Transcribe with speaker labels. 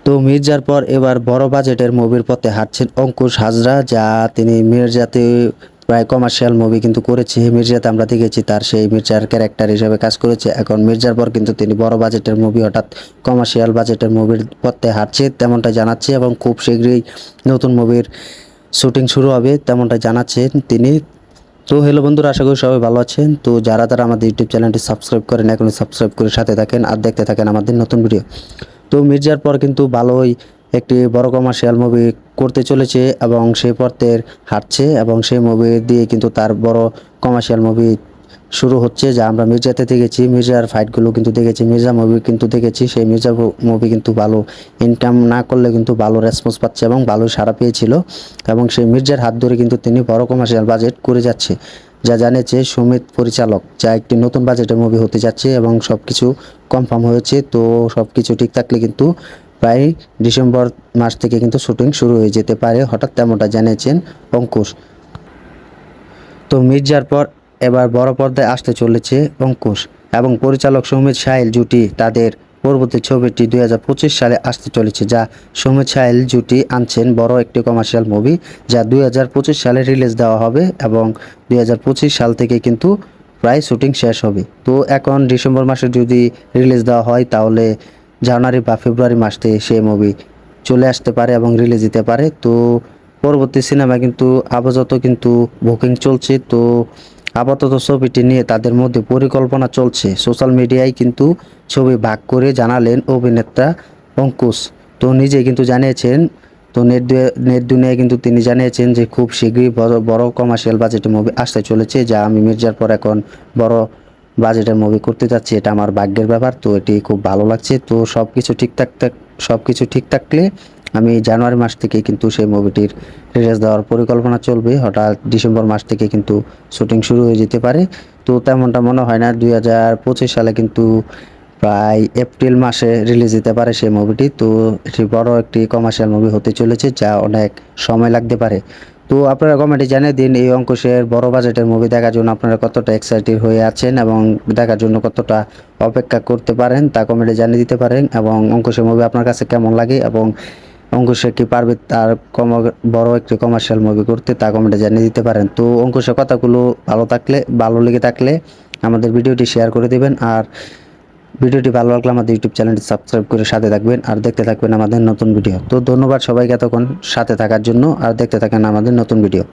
Speaker 1: তো মির্জার পর এবার বড় বাজেটের মুভির পথে হাঁটছেন অঙ্কুশ হাজরা, যা তিনি মির্জাতে প্রায় কমার্শিয়াল মুভি কিন্তু করেছে। মির্জাতে আমরা দেখেছি তার সেই মির্জার ক্যারেক্টার হিসেবে কাজ করেছে। এখন মির্জার পর কিন্তু তিনি বড় বাজেটের মুভি হঠাৎ কমার্শিয়াল বাজেটের মুভির পথে হাঁটছে তেমনটা জানাচ্ছে, এবং খুব শীঘ্রই নতুন মুভির শুটিং শুরু হবে তেমনটা জানাচ্ছেন তিনি। তো হ্যালো বন্ধুরা, আশা করি সবাই ভালো আছেন। তো যারা যারা আমাদের ইউটিউব চ্যানেলটি সাবস্ক্রাইব করেন এখনই সাবস্ক্রাইব করে সাথে থাকেন আর দেখতে থাকেন আমাদের নতুন ভিডিও। তো মির্জার পর কিন্তু ভালোই একটি বড় কমার্শিয়াল মুভি করতে চলেছে এবং সেই পথের হাঁটছে, এবং সেই মুভি দিয়ে কিন্তু তার বড় কমার্শিয়াল মুভি শুরু হচ্ছে, যা আমরা মির্জাতে দেখেছি। মির্জার ফাইটগুলো কিন্তু দেখেছি, মির্জা মুভি কিন্তু দেখেছি। সেই মির্জা মুভি কিন্তু ভালো ইনকাম না করলে কিন্তু ভালো রেসপন্স পাচ্ছে এবং ভালো সাড়া পেয়েছিল, এবং সেই মির্জার হাত ধরে কিন্তু তিনি বড় কমার্শিয়াল বাজেট করে যাচ্ছে, যা জানিয়েছে সুমিত পরিচালক, যা একটি নতুন বাজেটের মুভি হতে যাচ্ছে এবং সব কিছু কনফার্ম হয়েছে। তো সব কিছু ঠিক থাকলে কিন্তু প্রায় ডিসেম্বর মাস থেকে কিন্তু শুটিং শুরু হয়ে যেতে পারে হঠাৎ, তেমনটা জানিয়েছেন অঙ্কুশ। তো মির্জার পর এবার বড় পর্দায় আসতে চলেছে অঙ্কুশ এবং পরিচালক সুমিত সাহিল জুটি। তাদের পরবর্তী ছবিটি 2025 সালে আসতে চলেছে, যা সুমিত সাহিল জুটি আনছেন বড় একটি কমার্শিয়াল মুভি, যা 2025 সালে রিলিজ দেওয়া হবে এবং 2025 সাল থেকে কিন্তু প্রায় শুটিং শেষ হবে। তো এখন ডিসেম্বর মাসে যদি রিলিজ দেওয়া হয় তাহলে জানুয়ারি বা ফেব্রুয়ারি মাসে সেই মুভি চলে আসতে পারে এবং রিলিজ দিতে পারে। তো পরবর্তী সিনেমা কিন্তু আপাতত কিন্তু বুকিং চলছে। তো আপাতত ছবিটি নিয়ে তাদের মধ্যে পরিকল্পনা চলছে। সোশ্যাল মিডিয়ায় কিন্তু ছবি ভাগ করে জানালেন অভিনেতা অঙ্কুশ। তো নিজে কিন্তু জানিয়েছেন, তো নেট দুনিয়ায় কিন্তু তিনি জানিয়েছেন যে খুব শীঘ্রই বড় কমার্শিয়াল বাজেটের মুভি আসতে চলেছে, যা আমি মির্জার পর এখন বড় বাজেটের মুভি করতে যাচ্ছি। এটা আমার ভাগ্যের ব্যাপার, তো এটি খুব ভালো লাগছে। তো সব কিছু ঠিক থাকলে আমি জানুয়ারি মাস থেকে কিন্তু সেই মুভিটির রিলিজ দেওয়ার পরিকল্পনা চলবে। হঠাৎ ডিসেম্বর মাস থেকে কিন্তু শুটিং শুরু হয়ে যেতে পারে। তো তেমনটা মনে হয় না, 2025 সালে কিন্তু প্রায় এপ্রিল মাসে রিলিজ দিতে পারে সেই মুভিটি। তো এটি বড় একটি কমার্শিয়াল মুভি হতে চলেছে, যা অনেক সময় লাগতে পারে। তো আপনারা কমেন্টে জানিয়ে দিন এই অঙ্কুশের বড় বাজেটের মুভি দেখার জন্য আপনারা কতটা এক্সাইটেড হয়ে আছেন এবং দেখার জন্য কতটা অপেক্ষা করতে পারেন, তা কমেন্টে জানিয়ে দিতে পারেন। এবং অঙ্কুশের মুভি আপনার কাছে কেমন লাগে এবং অঙ্কুশে কি পারবে তার বড় একটি কমার্শিয়াল মুভি করতে, তা কমেন্টে জানিয়ে দিতে পারেন। তো অঙ্কুশের কথাগুলো ভালো লেগে থাকলে আমাদের ভিডিওটি শেয়ার করে দিবেন, আর ভিডিওটি ভালো লাগলে আমাদের ইউটিউব চ্যানেলটি সাবস্ক্রাইব করে সাথে থাকবেন আর দেখতে থাকবেন আমাদের নতুন ভিডিও। তো ধন্যবাদ সবাইকে এতক্ষণ সাথে থাকার জন্য, আর দেখতে থাকেন আমাদের নতুন ভিডিও।